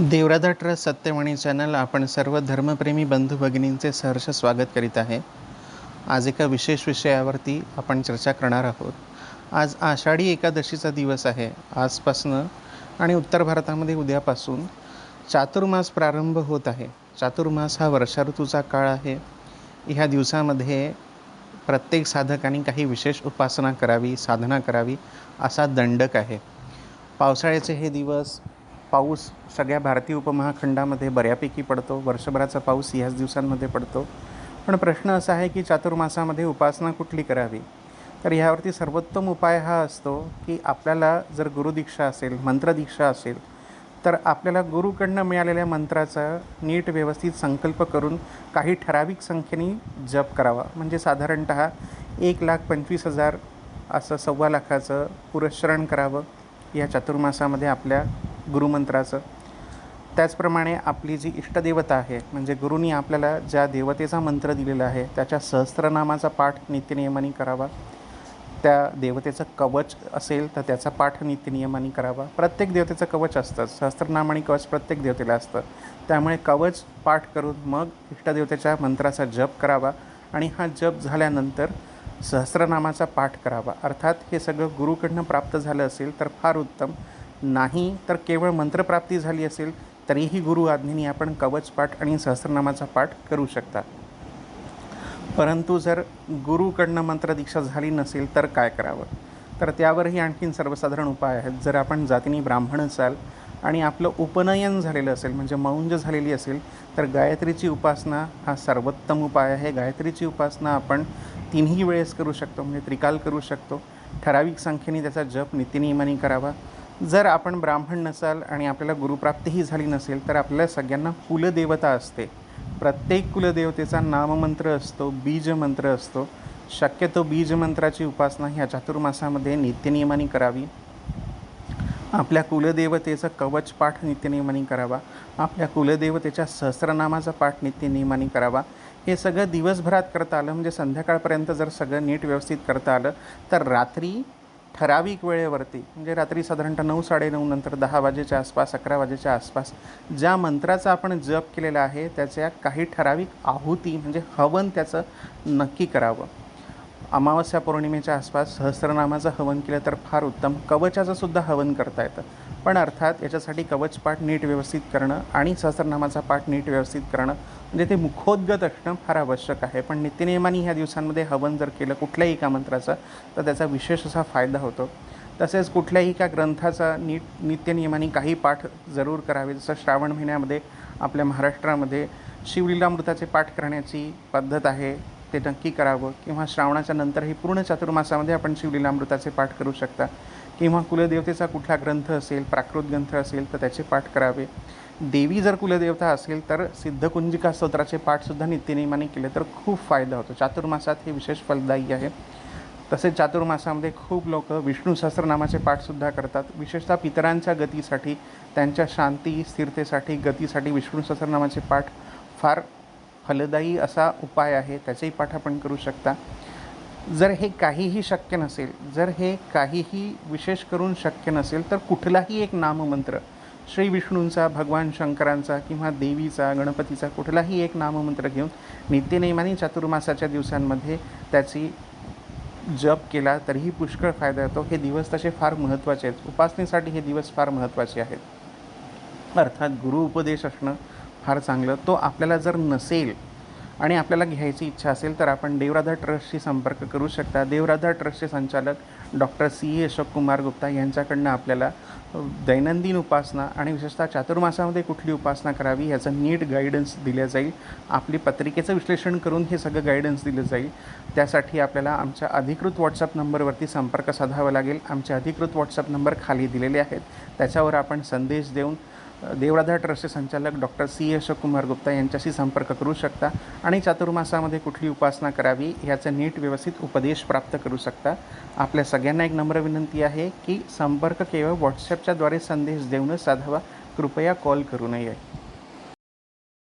देवराधा trust Satyavani channel आपण सर्व धर्मप्रेमी बंधू भगिनींचे सहर्ष स्वागत करीत आहे। आज एका विशेष विषयावरती आपण चर्चा करणार आहोत। आज आषाढी एकादशीचा दिवस आहे। आजपासनं आणि उत्तर भारतामध्ये उद्यापासून चातुर्मास प्रारंभ होत आहे। चातुर्मास हा वर्षा ऋतूचा काळ आहे। ह्या दिवसामध्ये प्रत्येक साधकाने काही विशेष उपासना करावी, साधना करावी असा दंडक आहे। पावसाळ्याचे हे दिवस, पाऊस सगळ्या भारतीय उपमहाखंडामध्ये बऱ्यापैकी पडतो। वर्षभराचा पाऊस ह्याच दिवसांमध्ये पडतो। पण प्रश्न असा आहे की चातुर्मासामध्ये उपासना कुठली करावी। तर ह्यावरती सर्वोत्तम उपाय हा असतो की आपल्याला जर गुरुदीक्षा असेल, मंत्रदीक्षा असेल, तर आपल्याला गुरुकडनं मिळालेल्या मंत्राचा नीट व्यवस्थित संकल्प करून काही ठराविक संख्येने जप करावा। म्हणजे साधारणतः 1,25,000 असं 1.25 लाखाचं पुरस्चरण करावं या चातुर्मासामध्ये आपल्या गुरुमंत्राचं। त्याचप्रमाणे आपली जी इष्टदेवता आहे, म्हणजे गुरुनी आपल्याला ज्या देवतेचा मंत्र दिलेला आहे त्याच्या सहस्त्रनामाचा पाठ नित्यनियमाने करावा। त्या देवतेचं कवच असेल तर त्याचा पाठ नित्यनियमाने करावा। प्रत्येक देवतेचं कवच असतं, सहस्त्रनाम आणि कवच प्रत्येक देवतेला असतं। त्यामुळे कवच पाठ करून मग इष्टदेवतेच्या मंत्राचा जप करावा आणि हा जप झाल्यानंतर सहस्त्रनामाचा पाठ करावा। अर्थात हे सगळं गुरुकडनं प्राप्त झालं असेल तर फार उत्तम, नाही तर केवळ मंत्रप्राप्ती झाली असेल तरीही गुरु आज्ञेने आपण कवच पाठ आणि सहस्त्रनामाचा पाठ करू शकता। परंतु जर गुरुकडनं मंत्रदीक्षा झाली नसेल तर काय करावं, तर त्यावरही आणखीन सर्वसाधारण उपाय आहेत। जर आपण जातीने ब्राह्मण असाल आणि आपलं उपनयन झालेलं असेल, म्हणजे मौंज झालेली असेल, तर गायत्रीची उपासना हा सर्वोत्तम उपाय आहे। गायत्रीची उपासना आपण 3ही वेळेस करू शकतो, म्हणजे त्रिकाल करू शकतो। ठराविक संख्येने त्याचा जप नित्यनियमाने करावा। जर आपण ब्राह्मण नसाल आणि आपल्याला गुरुप्राप्तीही झाली नसेल तर आपल्याला सगळ्यांना कुलदेवता असते। प्रत्येक कुलदेवतेचा नाममंत्र असतो, बीजमंत्र असतो। शक्यतो बीजमंत्राची उपासना ह्या चातुर्मासामध्ये नित्यनियमाने करावी। आपल्या कुलदेवतेचं कवच पाठ नित्यनियमाने करावा। आपल्या कुलदेवतेच्या सहस्त्रनामाचा पाठ नित्यनियमाने करावा। हे सगळं दिवसभरात करता आलं, म्हणजे संध्याकाळपर्यंत जर सगळं नीट व्यवस्थित करता आलं तर रात्री ठराविक वेळेवरती, म्हणजे रात्री साधारणतः 9-9:30 नंतर 10 वाजेच्या आसपास, 11 वाजेच्या आसपास ज्या मंत्राचा आपण जप केलेला आहे त्याच्या काही ठराविक आहुती, म्हणजे हवन त्याचं नक्की करावं। अमावस्या पौर्णिमेच्या आसपास सहस्त्रनामाचं हवन केलं तर फार उत्तम। कवचाचं सुद्धा हवन करता येतं, पण अर्थात याच्यासाठी कवच पाठ नीट व्यवस्थित करणं आणि सहस्त्रनामाचा पाठ नीट व्यवस्थित करणं, म्हणजे ते मुखोद्गत असणं फार आवश्यक आहे। पण नित्यनियमाने ह्या दिवसांमध्ये हवन जर केलं कुठल्याही एका मंत्राचा तर त्याचा विशेष असा फायदा होतो। तसेच कुठल्याही एका ग्रंथाचा नित्यनियमाने काही पाठ जरूर करावे। जसं श्रावण महिन्यामध्ये आपल्या महाराष्ट्रामध्ये शिवलीलामृताचे पाठ करण्याची पद्धत आहे, ते नक्की करावं। किंवा श्रावणाच्या नंतरही पूर्ण चातुर्मासामध्ये आपण शिवलीलामृताचे पाठ करू शकता। किंवा कुलदेवतेचा कुठला ग्रंथ असेल, प्राकृत ग्रंथ असेल तर त्याचे पाठ करावे। देवी जर कुलदेवता असेल तर सिद्धकुंजिका स्तोत्राचे पाठसुद्धा नित्यनियमाने केले तर खूप फायदा होतो। चातुर्मासात हे विशेष फलदायी आहे। तसेच चातुर्मासामध्ये खूप लोक विष्णू सहस्त्रनामाचे पाठसुद्धा करतात। विशेषतः पितरांच्या गतीसाठी, त्यांच्या शांती स्थिरतेसाठी, गतीसाठी विष्णू सहस्त्रनामाचे पाठ फार फलदायी असा उपाय आहे। त्याचेही पाठ आपण करू शकता। जर हे काहीही शक्य नसेल, जर हे काहीही विशेष करून शक्य नसेल तर कुठलाही एक नाममंत्र, श्री विष्णूंचा, भगवान शंकरांचा किंवा देवीचा, गणपतीचा कुठलाही एक नाममंत्र घेऊन नित्यनेमाने चातुर्मासाच्या दिवसांमध्ये त्याची जप केला तरीही पुष्कळ फायदा होतो। हे दिवस तसे फार महत्त्वाचे आहेत, उपासनेसाठी हे दिवस फार महत्त्वाचे आहेत। अर्थात गुरु उपदेश असणं फार चांगलं। तो आपल्याला जर नसेल आणि आपल्याला घ्यायची इच्छा असेल तर आपण देवराधा ट्रस्टशी संपर्क करू शकता। देवराधा ट्रस्टचे संचालक डॉक्टर CA अशोक कुमार गुप्ता यांच्याकडनं आपल्याला दैनंदिन उपासना आणि विशेषतः चातुर्मासामध्ये कुठली उपासना करावी याचं नीट गाईडन्स दिलं जाईल। आपली पत्रिकेचं विश्लेषण करून हे सगळं गाईडन्स दिलं जाईल। त्यासाठी आपल्याला आमच्या अधिकृत व्हॉट्सअप नंबरवरती संपर्क साधावा लागेल। आमचे अधिकृत व्हॉट्सअप नंबर खाली दिलेले आहेत, त्याच्यावर आपण संदेश देऊन देवराधा ट्रस्टचे संचालक डॉक्टर CA अशोक कुमार गुप्ता यांच्याशी संपर्क करू शकता आणि चातुर्मासामध्ये कुठली उपासना करावी याचं नीट व्यवस्थित उपदेश प्राप्त करू शकता। आपल्या सगळ्यांना एक नम्र विनंती आहे की संपर्क केवळ व्हॉट्सअपच्याद्वारे संदेश देऊनच साधावा, कृपया कॉल करू नये।